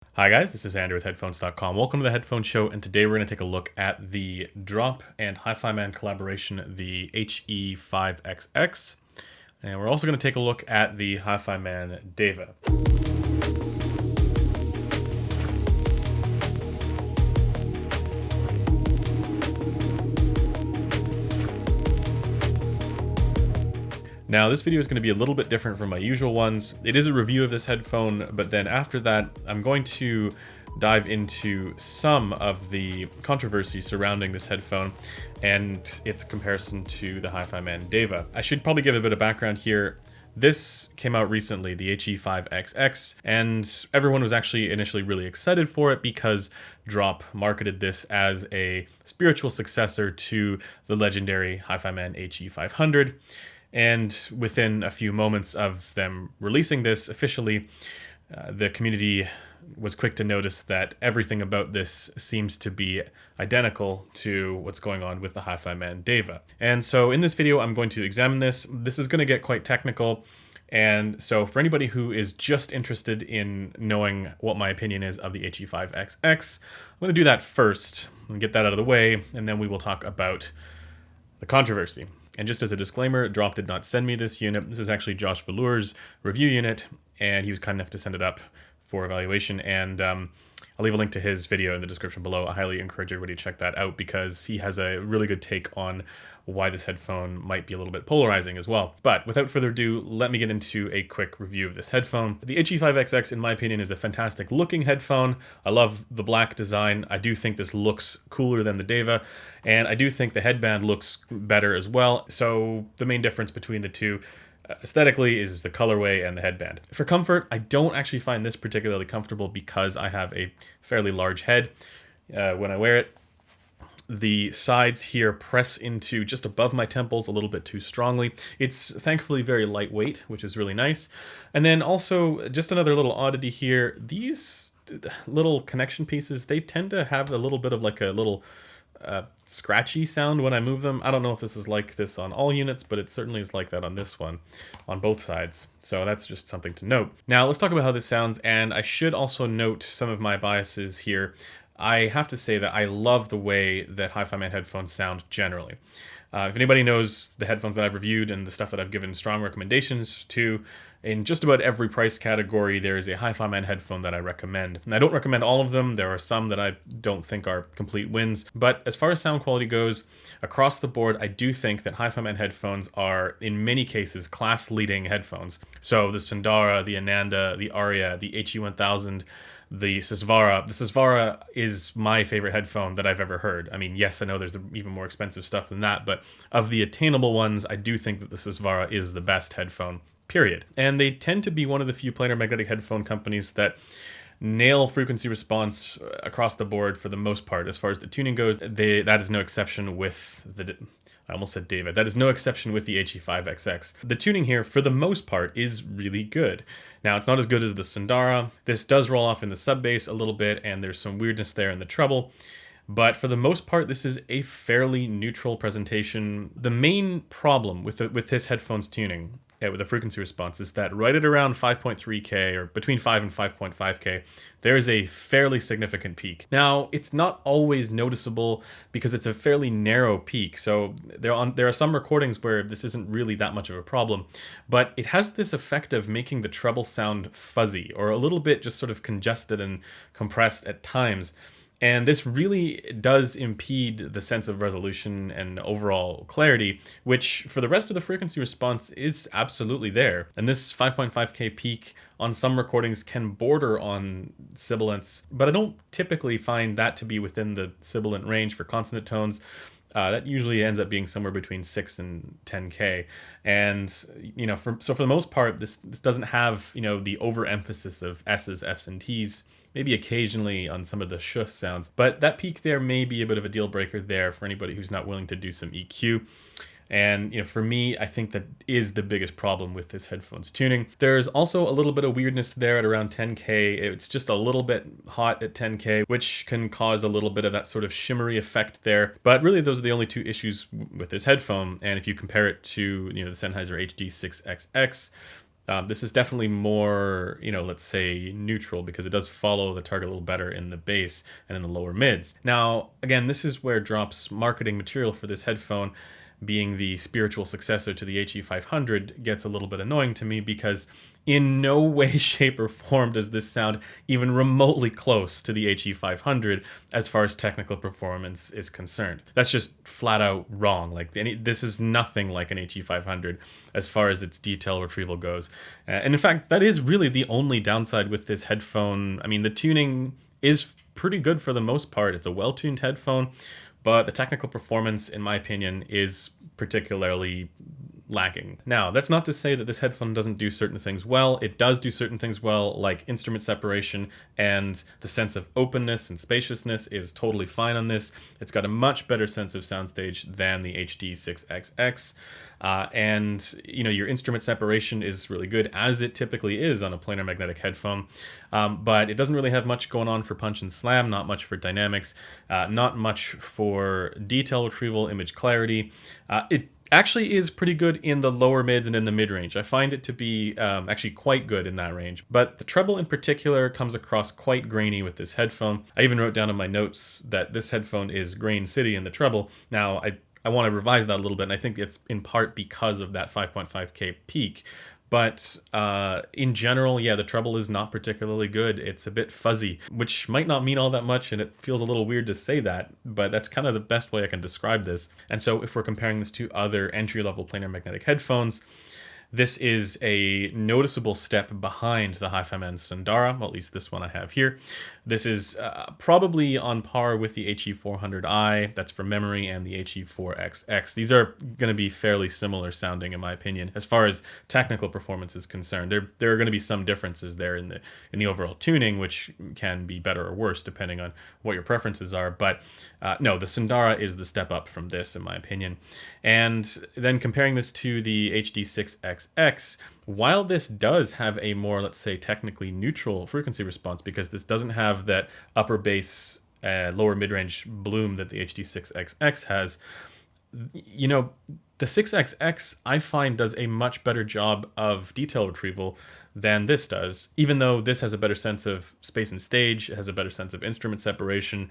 Hi guys, this is Andrew with Headphones.com. Welcome to the Headphone Show, and today we're going to take a look at the Drop and HiFiMAN collaboration, the HE5XX. And we're also going to take a look at the HiFiMAN Deva. Now, this video is going to be a little bit different from my usual ones. It is a review of this headphone, but then after that, I'm going to dive into some of the controversy surrounding this headphone and its comparison to the HiFiMAN Deva. I should probably give a bit of background here. This came out recently, the HE5XX, and everyone was actually initially really excited for it because Drop marketed this as a spiritual successor to the legendary HiFiMAN HE500. And within a few moments of them releasing this officially, the community was quick to notice that everything about this seems to be identical to what's going on with the HiFiMAN Deva. And so in this video, I'm going to examine this. This is going to get quite technical. And so for anybody who is just interested in knowing what my opinion is of the HE5XX, I'm going to do that first and get that out of the way, and then we will talk about the controversy. And just as a disclaimer, Drop did not send me this unit. This is actually Josh Velour's review unit, and he was kind enough to send it up for evaluation. And I'll leave a link to his video in the description below. I highly encourage everybody to check that out because he has a really good take on why this headphone might be a little bit polarizing as well. But without further ado, let me get into a quick review of this headphone. The HE5XX, in my opinion, is a fantastic looking headphone. I love the black design. I do think this looks cooler than the Deva, and I do think the headband looks better as well. So the main difference between the two aesthetically is the colorway and the headband. For comfort, I don't actually find this particularly comfortable because I have a fairly large head when I wear it. The sides here press into just above my temples a little bit too strongly. It's thankfully very lightweight, which is really nice. And then also, just another little oddity here, these little connection pieces, they tend to have a little bit of like a little scratchy sound when I move them. I don't know if this is like this on all units, but it certainly is like that on this one, on both sides. So that's just something to note. Now let's talk about how this sounds, and I should also note some of my biases here. I have to say that I love the way that HiFiMAN headphones sound generally. If anybody knows the headphones that I've reviewed and the stuff that I've given strong recommendations to, in just about every price category, there is a HiFiMAN headphone that I recommend. And I don't recommend all of them. There are some that I don't think are complete wins. But as far as sound quality goes, across the board, I do think that HiFiMAN headphones are, in many cases, class-leading headphones. So the Sundara, the Ananda, the Aria, the HE1000, the Sesvara. The Sesvara is my favorite headphone that I've ever heard. I mean, yes, I know there's even more expensive stuff than that, but of the attainable ones, I do think that the Sesvara is the best headphone, period. And they tend to be one of the few planar magnetic headphone companies that nail frequency response across the board for the most part. As far as the tuning goes, that is no exception with the... I almost said Deva. That is no exception with the HE5XX. The tuning here, for the most part, is really good. Now, it's not as good as the Sundara. This does roll off in the sub bass a little bit, and there's some weirdness there in the treble. But for the most part, this is a fairly neutral presentation. The main problem with this headphone's tuning, with the frequency response, is that right at around 5.3K or between 5 and 5.5K, there is a fairly significant peak. Now, it's not always noticeable because it's a fairly narrow peak. So there are some recordings where this isn't really that much of a problem, but it has this effect of making the treble sound fuzzy or a little bit just sort of congested and compressed at times. And this really does impede the sense of resolution and overall clarity, which for the rest of the frequency response is absolutely there. And this 5.5K peak on some recordings can border on sibilance, but I don't typically find that to be within the sibilant range for consonant tones. That usually ends up being somewhere between 6 and 10K. And, you know, for the most part, this doesn't have, you know, the overemphasis of S's, F's, and T's. Maybe occasionally on some of the sh sounds, but that peak there may be a bit of a deal breaker there for anybody who's not willing to do some EQ. And, you know, for me, I think that is the biggest problem with this headphone's tuning. There's also a little bit of weirdness there at around 10K. It's just a little bit hot at 10K, which can cause a little bit of that sort of shimmery effect there. But really, those are the only two issues with this headphone. And if you compare it to, you know, the Sennheiser HD6XX, This is definitely more, let's say neutral, because it does follow the target a little better in the bass and in the lower mids. Now, again, this is where Drop's marketing material for this headphone, being the spiritual successor to the HE500, gets a little bit annoying to me, because in no way, shape, or form does this sound even remotely close to the HE500 as far as technical performance is concerned. That's just flat out wrong. Like, this is nothing like an HE500 as far as its detail retrieval goes. And in fact, that is really the only downside with this headphone. I mean, the tuning is pretty good for the most part. It's a well-tuned headphone, but the technical performance, in my opinion, is particularly lacking. Now, that's not to say that this headphone doesn't do certain things well. It does do certain things well, like instrument separation, and the sense of openness and spaciousness is totally fine on this. It's got a much better sense of soundstage than the HD6XX. And your instrument separation is really good, as it typically is on a planar magnetic headphone, but it doesn't really have much going on for punch and slam, not much for dynamics, not much for detail retrieval, image clarity. It actually is pretty good in the lower mids and in the mid-range. I find it to be actually quite good in that range, but the treble in particular comes across quite grainy with this headphone. I even wrote down in my notes that this headphone is grain city in the treble. Now, I want to revise that a little bit, and I think it's in part because of that 5.5K peak. But in general, yeah, the treble is not particularly good. It's a bit fuzzy, which might not mean all that much, and it feels a little weird to say that, but that's kind of the best way I can describe this. And so if we're comparing this to other entry-level planar magnetic headphones, this is a noticeable step behind the HiFiMAN Sundara, well, at least this one I have here. This is probably on par with the HE400i, that's for memory, and the HE4XX. These are going to be fairly similar sounding, in my opinion, as far as technical performance is concerned. There are going to be some differences there in the overall tuning, which can be better or worse depending on what your preferences are. But no, the Sundara is the step up from this, in my opinion. And then comparing this to the HD6XX, while this does have a more, let's say, technically neutral frequency response, because this doesn't have that upper bass, lower mid-range bloom that the HD6XX has, the 6XX, I find, does a much better job of detail retrieval than this does, even though this has a better sense of space and stage, it has a better sense of instrument separation.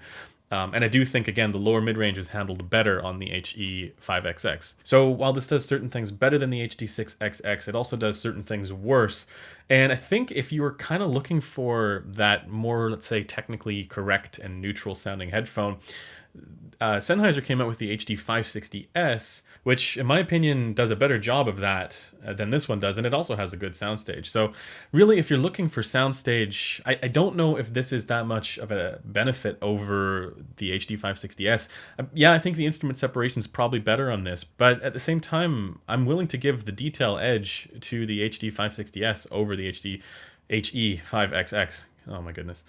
And I do think, again, the lower mid-range is handled better on the HE5XX. So while this does certain things better than the HD6XX, it also does certain things worse. And I think if you were kind of looking for that more, let's say, technically correct and neutral sounding headphone, Sennheiser came out with the HD560S, which in my opinion does a better job of that than this one does, and it also has a good soundstage. So really, if you're looking for soundstage, I don't know if this is that much of a benefit over the HD560S. Yeah, I think the instrument separation is probably better on this, but at the same time, I'm willing to give the detail edge to the HD560S over the HE5XX. Oh my goodness.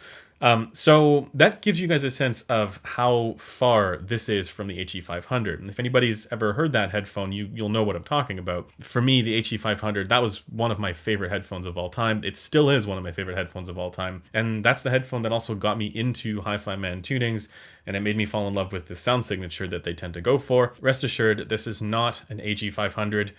So that gives you guys a sense of how far this is from the HE500. And if anybody's ever heard that headphone, you'll know what I'm talking about. For me, the HE500, that was one of my favorite headphones of all time. It still is one of my favorite headphones of all time. And that's the headphone that also got me into HiFiMAN tunings, and it made me fall in love with the sound signature that they tend to go for. Rest assured, this is not an HE500,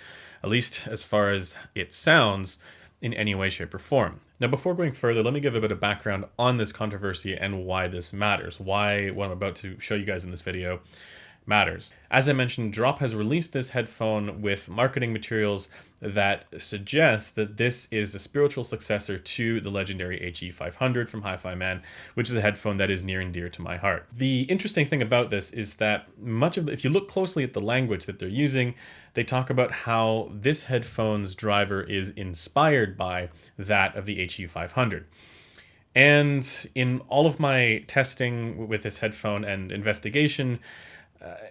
at least as far as it sounds, in any way, shape, or form. Now, before going further, let me give a bit of background on this controversy and why this matters, why what I'm about to show you guys in this video matters. As I mentioned, Drop has released this headphone with marketing materials that suggest that this is the spiritual successor to the legendary HE500 from HiFiMAN, which is a headphone that is near and dear to my heart. The interesting thing about this is that if you look closely at the language that they're using, they talk about how this headphone's driver is inspired by that of the HE500. And in all of my testing with this headphone and investigation,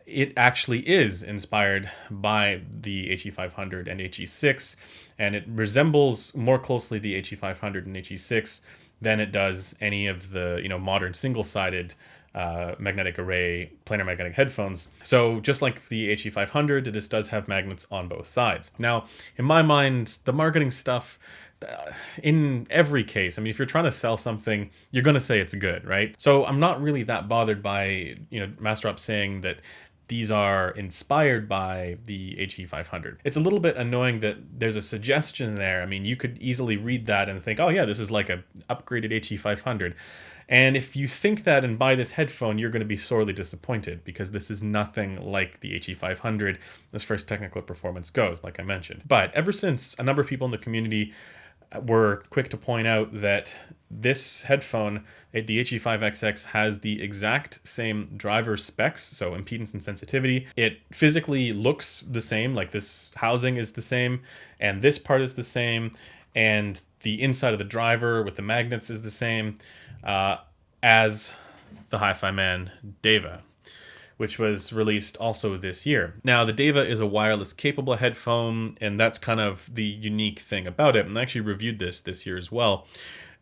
it actually is inspired by the HE500 and HE6, and it resembles more closely the HE500 and HE6 than it does any of the modern single-sided magnetic array planar magnetic headphones. So just like the HE500, this does have magnets on both sides. Now, in my mind, the marketing stuff, in every case, I mean, if you're trying to sell something, you're going to say it's good, right? So I'm not really that bothered by, Massdrop saying that these are inspired by the HE500. It's a little bit annoying that there's a suggestion there. I mean, you could easily read that and think, oh yeah, this is like a upgraded HE500. And if you think that and buy this headphone, you're going to be sorely disappointed, because this is nothing like the HE500 as far as technical performance goes, like I mentioned. But ever since a number of people in the community were quick to point out that this headphone, the HE5XX, has the exact same driver specs, so impedance and sensitivity. It physically looks the same, like this housing is the same, and this part is the same, and the inside of the driver with the magnets is the same as the HiFiMan Deva, which was released also this year. Now, the Deva is a wireless capable headphone, and that's kind of the unique thing about it. And I actually reviewed this year as well.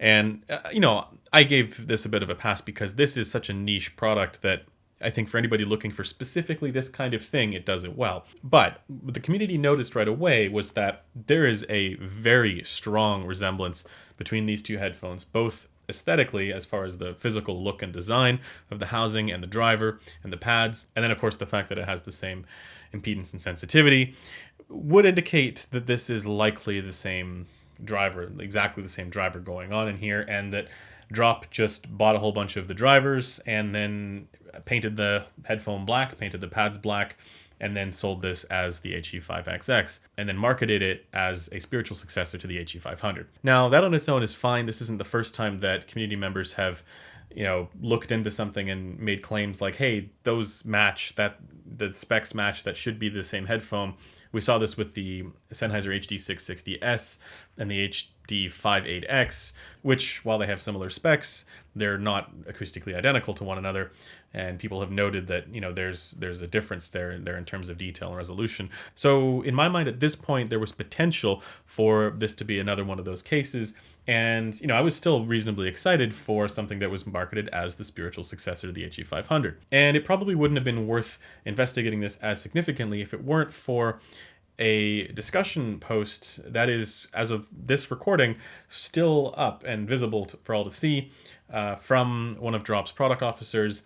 And, you know, I gave this a bit of a pass because this is such a niche product that I think for anybody looking for specifically this kind of thing, it does it well. But what the community noticed right away was that there is a very strong resemblance between these two headphones, both aesthetically, as far as the physical look and design of the housing and the driver and the pads, and then of course the fact that it has the same impedance and sensitivity would indicate that this is likely the same driver, exactly the same driver going on in here, and that Drop just bought a whole bunch of the drivers and then painted the headphone black, painted the pads black, and then sold this as the HE5XX, and then marketed it as a spiritual successor to the HE500. Now, that on its own is fine. This isn't the first time that community members have, you know, looked into something and made claims like, hey, those match, that the specs match, that should be the same headphone. We saw this with the Sennheiser HD660S and the HD58X, which, while they have similar specs, they're not acoustically identical to one another. And people have noted that, you know, there's a difference there in terms of detail and resolution. So in my mind, at this point, there was potential for this to be another one of those cases. And, you know, I was still reasonably excited for something that was marketed as the spiritual successor to the HE500. And it probably wouldn't have been worth investigating this as significantly if it weren't for a discussion post that is, as of this recording, still up and visible for all to see, from one of Drop's product officers,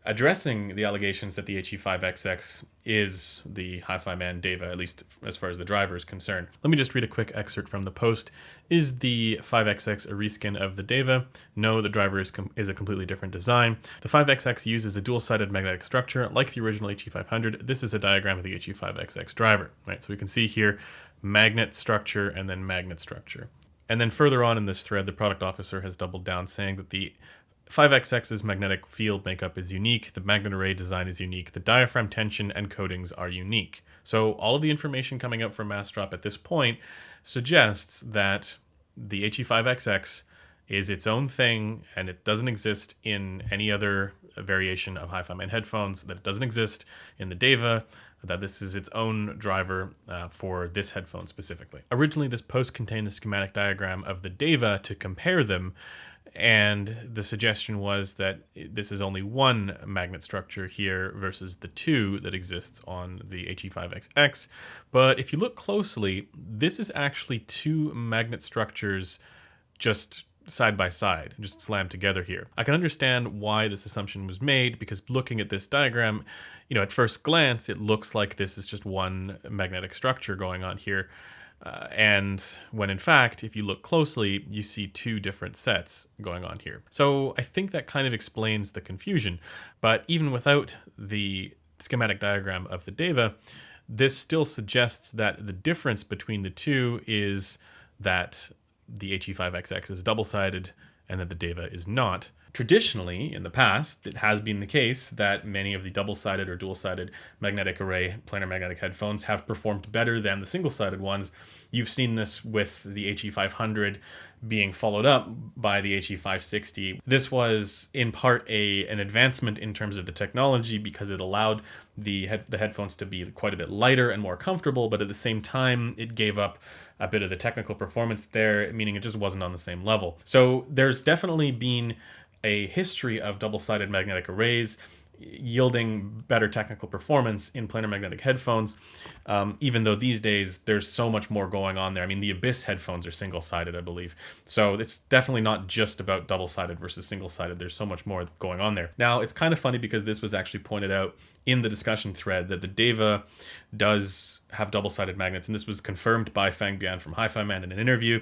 addressing the allegations that the HE5XX is the HiFiMan Deva, at least as far as the driver is concerned. Let me just read a quick excerpt from the post. Is the 5XX a reskin of the Deva? No, the driver is a completely different design. The 5XX uses a dual-sided magnetic structure like the original HE500. This is a diagram of the HE5XX driver, right? So we can see here magnet structure and then magnet structure. And then further on in this thread, the product officer has doubled down, saying that the 5XX's magnetic field makeup is unique, the magnet array design is unique, the diaphragm tension and coatings are unique. So all of the information coming out from Massdrop at this point suggests that the HE5XX is its own thing, and it doesn't exist in any other variation of HiFiMan headphones, that it doesn't exist in the Deva, that this is its own driver for this headphone specifically. Originally, this post contained the schematic diagram of the Deva to compare them, and the suggestion was that this is only one magnet structure here versus the two that exists on the HE5XX. But if you look closely, this is actually two magnet structures just side by side, just slammed together here. I can understand why this assumption was made, because looking at this diagram, you know, at first glance, it looks like this is just one magnetic structure going on here. And when in fact, if you look closely, you see two different sets going on here. So I think that kind of explains the confusion. But even without the schematic diagram of the Deva, this still suggests that the difference between the two is that the HE5XX is double-sided and that the Deva is not. Traditionally, in the past, it has been the case that many of the double-sided or dual-sided magnetic array planar magnetic headphones have performed better than the single-sided ones. You've seen this with the HE500 being followed up by the HE560. This was in part an advancement in terms of the technology, because it allowed the headphones to be quite a bit lighter and more comfortable, but at the same time, it gave up a bit of the technical performance there, meaning it just wasn't on the same level. So there's definitely been a history of double-sided magnetic arrays. yielding better technical performance in planar magnetic headphones, even though these days there's so much more going on there. I mean, the Abyss headphones are single-sided, I believe. So it's definitely not just about double-sided versus single-sided. There's so much more going on there. Now, it's kind of funny because this was actually pointed out in the discussion thread that the Deva does have double-sided magnets, and this was confirmed by Fang Bian from HiFiMAN in an interview,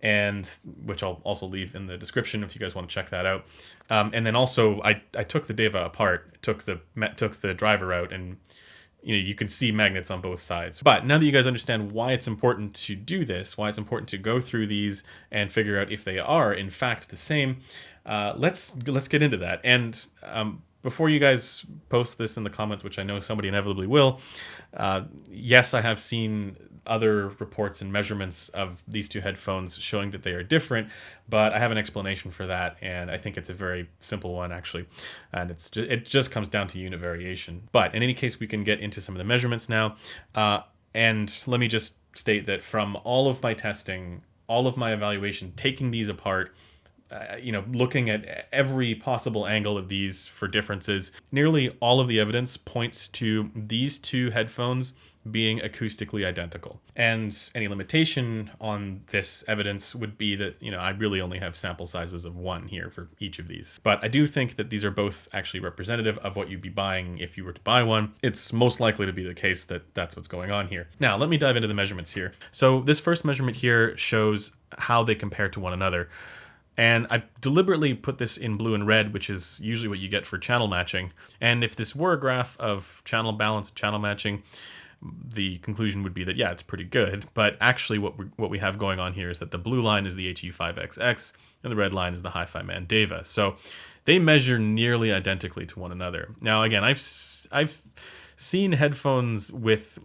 and which I'll also leave in the description if you guys want to check that out. And then also, I took the Deva apart, took the driver out, and you can see magnets on both sides. But now that you guys understand why it's important to do this, why it's important to go through these and figure out if they are in fact the same, let's get into that. And before you guys post this in the comments, which I know somebody inevitably will, yes, I have seen other reports and measurements of these two headphones showing that they are different, but I have an explanation for that, and I think it's a very simple one actually, and it just comes down to unit variation. But in any case, we can get into some of the measurements now, and let me just state that from all of my testing, all of my evaluation, taking these apart, looking at every possible angle of these for differences, nearly all of the evidence points to these two headphones being acoustically identical. And any limitation on this evidence would be that, I really only have sample sizes of 1 here for each of these. But I do think that these are both actually representative of what you'd be buying if you were to buy one. It's most likely to be the case that that's what's going on here. Now, let me dive into the measurements here. So this first measurement here shows how they compare to one another. And I deliberately put this in blue and red, which is usually what you get for channel matching. And if this were a graph of channel balance and channel matching, the conclusion would be that, yeah, it's pretty good. But actually what we have going on here is that the blue line is the HE5XX and the red line is the HiFiMAN Deva. So they measure nearly identically to one another. Now, again, I've seen headphones with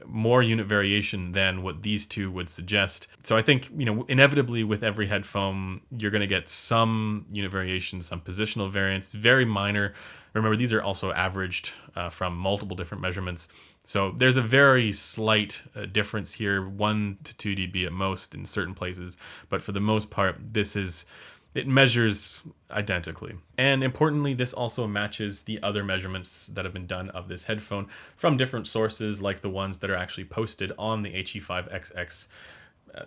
more unit variation than what these two would suggest. So I think, inevitably with every headphone, you're going to get some unit variation, some positional variance, very minor. Remember, these are also averaged from multiple different measurements. So there's a very slight difference here, 1 to 2 dB at most in certain places. But for the most part, it measures identically. And importantly, this also matches the other measurements that have been done of this headphone from different sources, like the ones that are actually posted on the HE5XX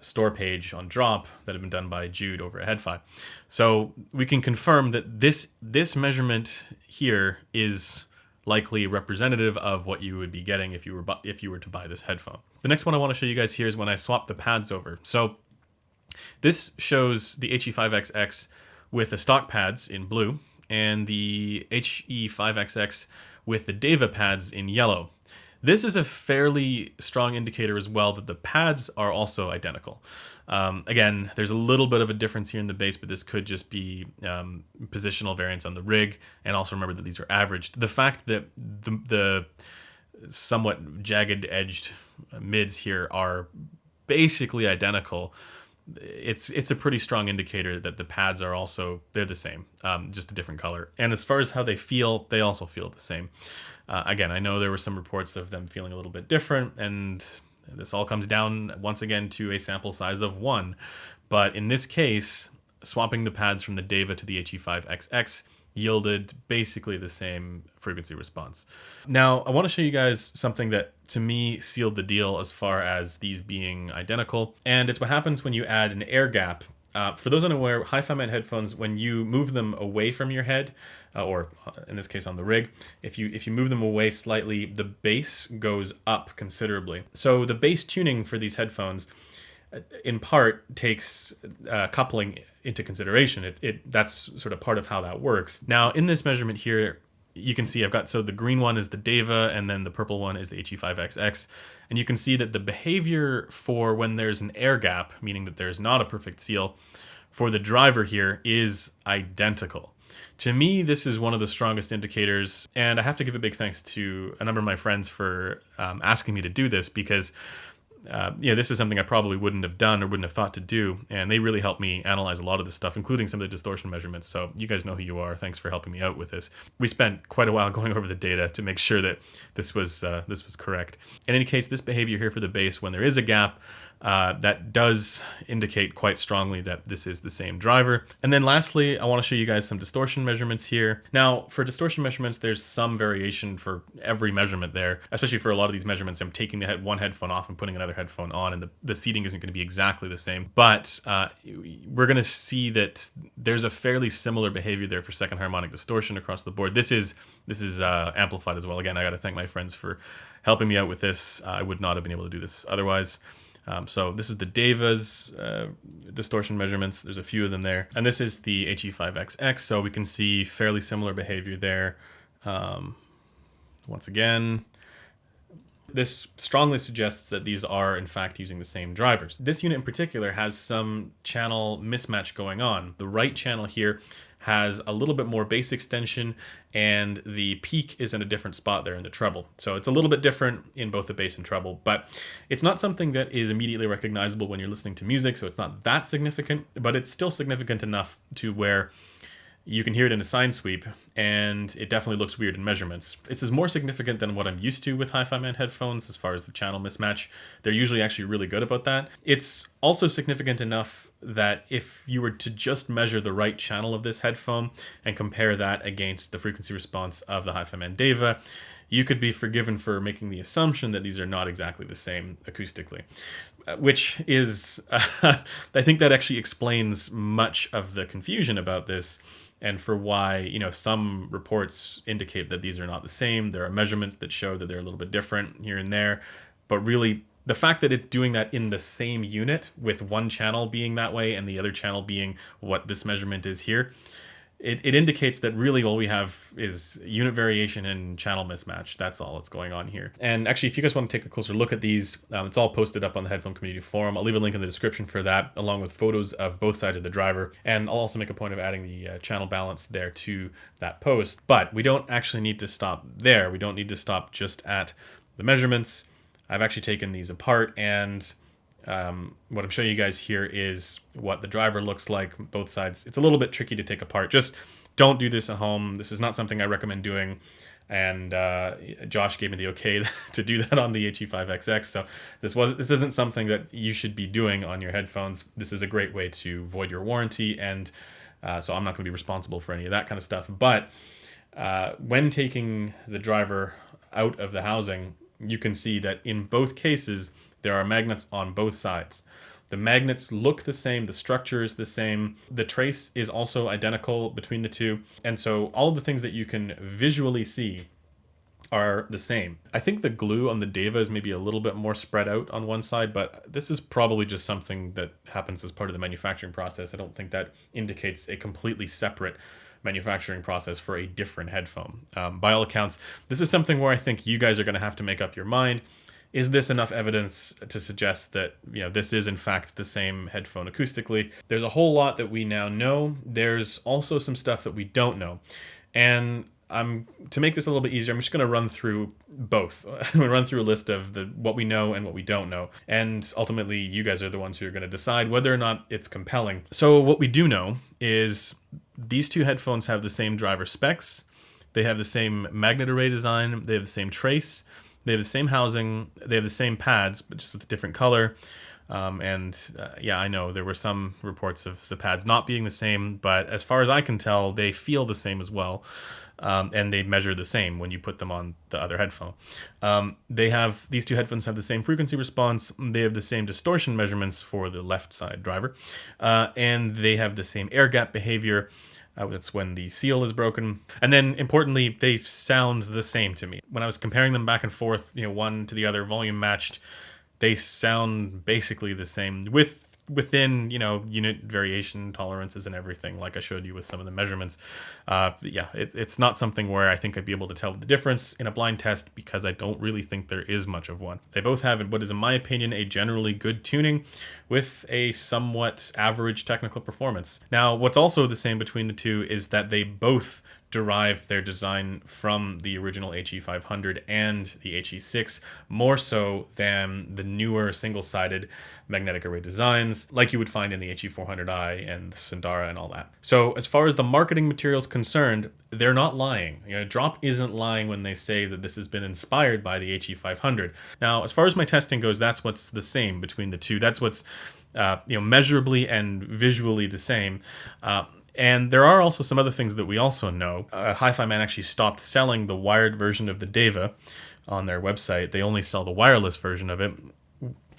store page on Drop that have been done by Jude over at HeadPhi. So we can confirm that this measurement here is likely representative of what you would be getting if you were to buy this headphone. The next one I want to show you guys here is when I swap the pads over. So this shows the HE5XX with the stock pads in blue and the HE5XX with the Deva pads in yellow. This is a fairly strong indicator as well that the pads are also identical. Again, there's a little bit of a difference here in the base, but this could just be positional variance on the rig. And also remember that these are averaged. The fact that the somewhat jagged edged mids here are basically identical, it's a pretty strong indicator that the pads are they're the same, just a different color. And as far as how they feel, they also feel the same. Again, I know there were some reports of them feeling a little bit different, and this all comes down once again to a sample size of 1. But in this case, swapping the pads from the Deva to the HE5XX yielded basically the same frequency response. Now, I want to show you guys something that to me sealed the deal as far as these being identical, and it's what happens when you add an air gap. For those unaware, HiFiMAN headphones, when you move them away from your head, or in this case on the rig, if you move them away slightly, the bass goes up considerably. So the bass tuning for these headphones, in part, takes coupling into consideration. That's sort of part of how that works. Now, in this measurement here, you can see so the green one is the Deva, and then the purple one is the HE5XX. And you can see that the behavior for when there's an air gap, meaning that there's not a perfect seal, for the driver here is identical. To me, this is one of the strongest indicators, and I have to give a big thanks to a number of my friends for asking me to do this, because this is something I probably wouldn't have done or wouldn't have thought to do, and they really helped me analyze a lot of this stuff, including some of the distortion measurements. So you guys know who you are. Thanks for helping me out with this. We spent quite a while going over the data to make sure that this was correct. In any case, this behavior here for the bass, when there is a gap, that does indicate quite strongly that this is the same driver. And then lastly, I want to show you guys some distortion measurements here. Now, for distortion measurements, there's some variation for every measurement there, especially for a lot of these measurements. I'm taking the one headphone off and putting another headphone on, and the seating isn't going to be exactly the same. But we're going to see that there's a fairly similar behavior there for second harmonic distortion across the board. This is amplified as well. Again, I got to thank my friends for helping me out with this. I would not have been able to do this otherwise. So this is the Deva's distortion measurements. There's a few of them there. And this is the HE5XX, so we can see fairly similar behavior there. Once again, this strongly suggests that these are in fact using the same drivers. This unit in particular has some channel mismatch going on. The right channel here has a little bit more bass extension, and the peak is in a different spot there in the treble. So it's a little bit different in both the bass and treble, but it's not something that is immediately recognizable when you're listening to music, so it's not that significant, but it's still significant enough to where you can hear it in a sine sweep, and it definitely looks weird in measurements. This is more significant than what I'm used to with HiFiMAN headphones as far as the channel mismatch. They're usually actually really good about that. It's also significant enough that if you were to just measure the right channel of this headphone and compare that against the frequency response of the HiFiMAN Deva, you could be forgiven for making the assumption that these are not exactly the same acoustically, which is, I think that actually explains much of the confusion about this, and for why, you know, some reports indicate that these are not the same. There are measurements that show that they're a little bit different here and there, but really the fact that it's doing that in the same unit with one channel being that way and the other channel being what this measurement is here, it indicates that really all we have is unit variation and channel mismatch. That's all that's going on here. And actually, if you guys want to take a closer look at these, it's all posted up on the Headphone Community Forum. I'll leave a link in the description for that, along with photos of both sides of the driver. And I'll also make a point of adding the channel balance there to that post. But we don't actually need to stop there. We don't need to stop just at the measurements. I've actually taken these apart, and what I'm showing you guys here is what the driver looks like, both sides. It's a little bit tricky to take apart. Just don't do this at home. This is not something I recommend doing. And Josh gave me the okay to do that on the HE5XX. So this isn't something that you should be doing on your headphones. This is a great way to void your warranty, and so I'm not going to be responsible for any of that kind of stuff. But when taking the driver out of the housing, you can see that in both cases, there are magnets on both sides. The magnets look the same, the structure is the same, the trace is also identical between the two, and so all of the things that you can visually see are the same. I think the glue on the Deva is maybe a little bit more spread out on one side, but this is probably just something that happens as part of the manufacturing process. I don't think that indicates a completely separate manufacturing process for a different headphone. By all accounts, this is something where I think you guys are going to have to make up your mind. Is this enough evidence to suggest that, you know, this is in fact the same headphone acoustically? There's a whole lot that we now know. There's also some stuff that we don't know. And to make this a little bit easier, I'm just going to run through both. I'm going to run through a list of what we know and what we don't know. And ultimately, you guys are the ones who are going to decide whether or not it's compelling. So what we do know is these two headphones have the same driver specs. They have the same magnet array design. They have the same trace. They have the same housing, they have the same pads, but just with a different color. Yeah, I know there were some reports of the pads not being the same, but as far as I can tell, they feel the same as well. And they measure the same when you put them on the other headphone. These two headphones have the same frequency response. They have the same distortion measurements for the left side driver. And they have the same air gap behavior. That's when the seal is broken. And then importantly, they sound the same to me. When I was comparing them back and forth, you know, one to the other, volume matched, they sound basically the same within, you know, unit variation tolerances and everything, like I showed you with some of the measurements. Yeah, it's not something where I think I'd be able to tell the difference in a blind test, because I don't really think there is much of one. They both have what is, in my opinion, a generally good tuning with a somewhat average technical performance. Now, what's also the same between the two is that they both derive their design from the original HE500 and the HE6, more so than the newer single-sided magnetic array designs like you would find in the HE400i and the Sundara and all that. So as far as the marketing material is concerned, they're not lying. Drop isn't lying when they say that this has been inspired by the HE500. Now, as far as my testing goes, that's what's the same between the two. That's what's measurably and visually the same. And there are also some other things that we also know. HiFiMAN actually stopped selling the wired version of the Deva on their website. They only sell the wireless version of it.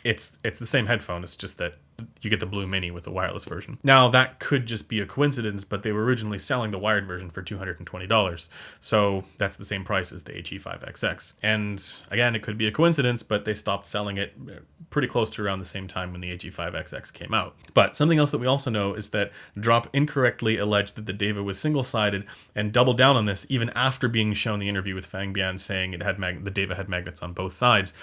It's the same headphone, it's just that you get the Blue Mini with the wireless version. Now, that could just be a coincidence, but they were originally selling the wired version for $220. So that's the same price as the HE5XX. And again, it could be a coincidence, but they stopped selling it pretty close to around the same time when the HE5XX came out. But something else that we also know is that Drop incorrectly alleged that the Deva was single-sided and doubled down on this even after being shown the interview with Fang Bian saying the Deva had magnets on both sides.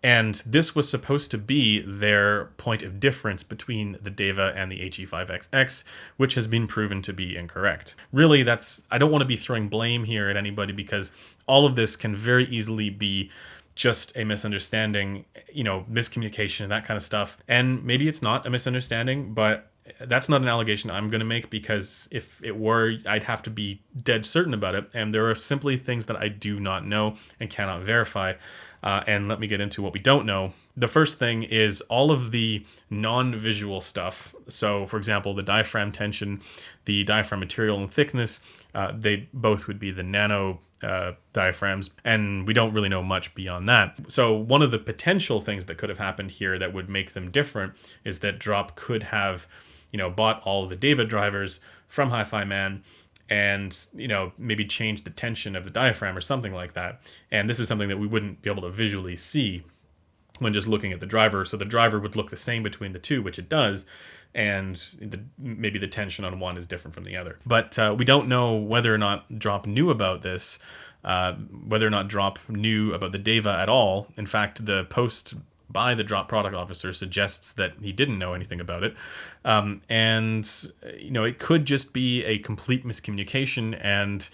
And this was supposed to be their point of difference between the Deva and the HE5XX, which has been proven to be incorrect. Really, I don't want to be throwing blame here at anybody because all of this can very easily be just a misunderstanding, miscommunication, that kind of stuff. And maybe it's not a misunderstanding, but that's not an allegation I'm going to make because if it were, I'd have to be dead certain about it. And there are simply things that I do not know and cannot verify. And let me get into what we don't know. The first thing is all of the non-visual stuff. So, for example, the diaphragm tension, the diaphragm material and thickness, they both would be the nano diaphragms, and we don't really know much beyond that. So one of the potential things that could have happened here that would make them different is that Drop could have, bought all of the Deva drivers from HiFiMAN and maybe change the tension of the diaphragm or something like that. And this is something that we wouldn't be able to visually see when just looking at the driver. So the driver would look the same between the two, which it does, and maybe the tension on one is different from the other. But we don't know whether or not Drop knew about this, whether or not Drop knew about the Deva at all. In fact, the post by the Drop product officer suggests that he didn't know anything about it. And it could just be a complete miscommunication, and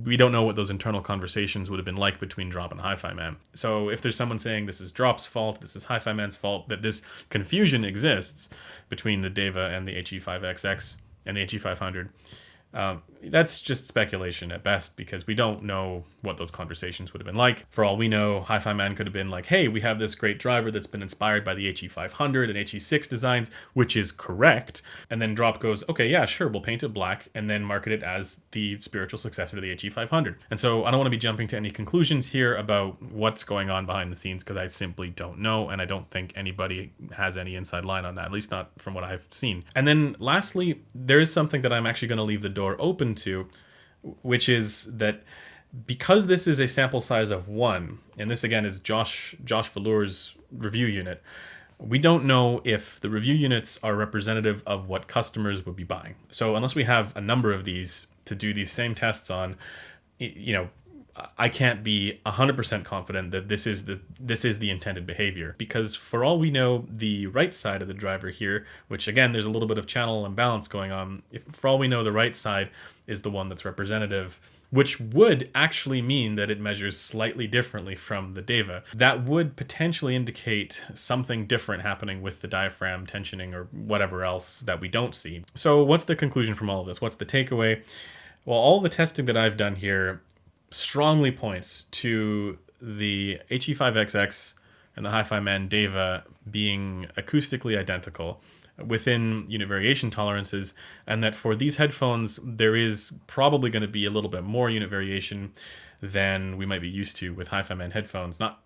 we don't know what those internal conversations would have been like between Drop and HiFiMAN. So if there's someone saying this is Drop's fault, this is HiFiMAN's fault, that this confusion exists between the Deva and the HE5XX and the HE500, that's just speculation at best because we don't know what those conversations would have been like. For all we know, HiFiMAN could have been like, hey, we have this great driver that's been inspired by the HE500 and HE6 designs, which is correct. And then Drop goes, okay, yeah, sure, we'll paint it black and then market it as the spiritual successor to the HE500. And so I don't want to be jumping to any conclusions here about what's going on behind the scenes because I simply don't know, and I don't think anybody has any inside line on that, at least not from what I've seen. And then lastly, there is something that I'm actually going to leave the door open to, which is that because this is a sample size of 1, and this again is Josh Velour's review unit, we don't know if the review units are representative of what customers would be buying. So unless we have a number of these to do these same tests on, I can't be 100% confident that this is the intended behavior, because for all we know, the right side of the driver here, which again, there's a little bit of channel imbalance going on. For all we know, the right side is the one that's representative, which would actually mean that it measures slightly differently from the Deva. That would potentially indicate something different happening with the diaphragm tensioning or whatever else that we don't see. So what's the conclusion from all of this? What's the takeaway? Well, all the testing that I've done here strongly points to the HE5XX and the HiFiMAN Deva being acoustically identical within unit variation tolerances, and that for these headphones there is probably going to be a little bit more unit variation than we might be used to with HiFiMAN headphones, not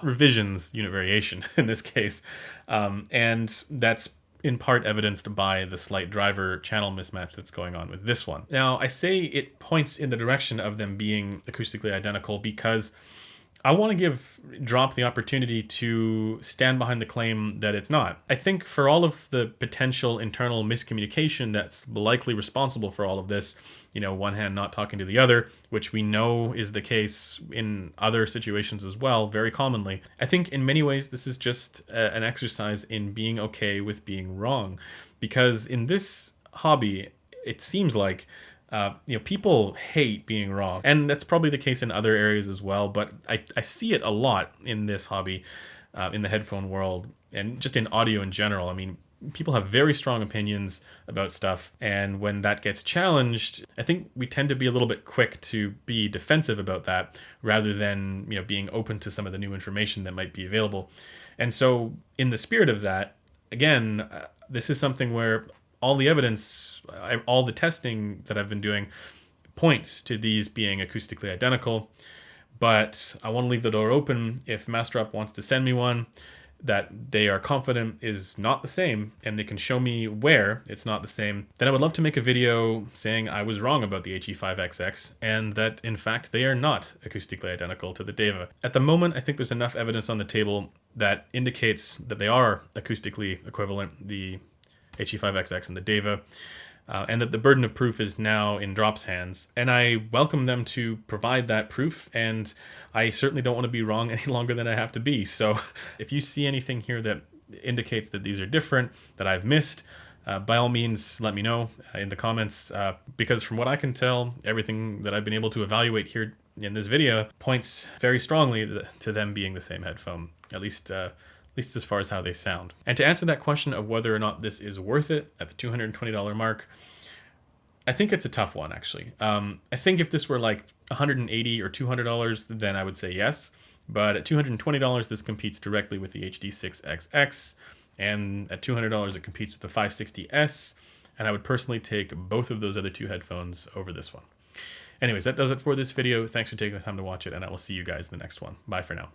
revisions, unit variation in this case, and that's in part evidenced by the slight driver channel mismatch that's going on with this one. Now, I say it points in the direction of them being acoustically identical because I want to give Drop the opportunity to stand behind the claim that it's not. I think for all of the potential internal miscommunication that's likely responsible for all of this, one hand not talking to the other, which we know is the case in other situations as well, very commonly. I think in many ways this is just an exercise in being okay with being wrong, because in this hobby, it seems like People hate being wrong, and that's probably the case in other areas as well. But I see it a lot in this hobby, in the headphone world, and just in audio in general. I mean, people have very strong opinions about stuff, and when that gets challenged, I think we tend to be a little bit quick to be defensive about that, rather than being open to some of the new information that might be available. And so, in the spirit of that, again, this is something where all the evidence, all the testing that I've been doing points to these being acoustically identical. But I want to leave the door open if Mastrop wants to send me one that they are confident is not the same, and they can show me where it's not the same, then I would love to make a video saying I was wrong about the HE5XX, and that in fact they are not acoustically identical to the Deva. At the moment, I think there's enough evidence on the table that indicates that they are acoustically equivalent, the HE5XX and the Deva, and that the burden of proof is now in Drop's hands. And I welcome them to provide that proof, and I certainly don't want to be wrong any longer than I have to be. So if you see anything here that indicates that these are different, that I've missed, by all means, let me know in the comments, because from what I can tell, everything that I've been able to evaluate here in this video points very strongly to them being the same headphone, at least as far as how they sound. And to answer that question of whether or not this is worth it at the $220 mark, I think it's a tough one, actually. I think if this were like $180 or $200, then I would say yes. But at $220, this competes directly with the HD6XX, and at $200, it competes with the 560S, and I would personally take both of those other two headphones over this one. Anyways, that does it for this video. Thanks for taking the time to watch it, and I will see you guys in the next one. Bye for now.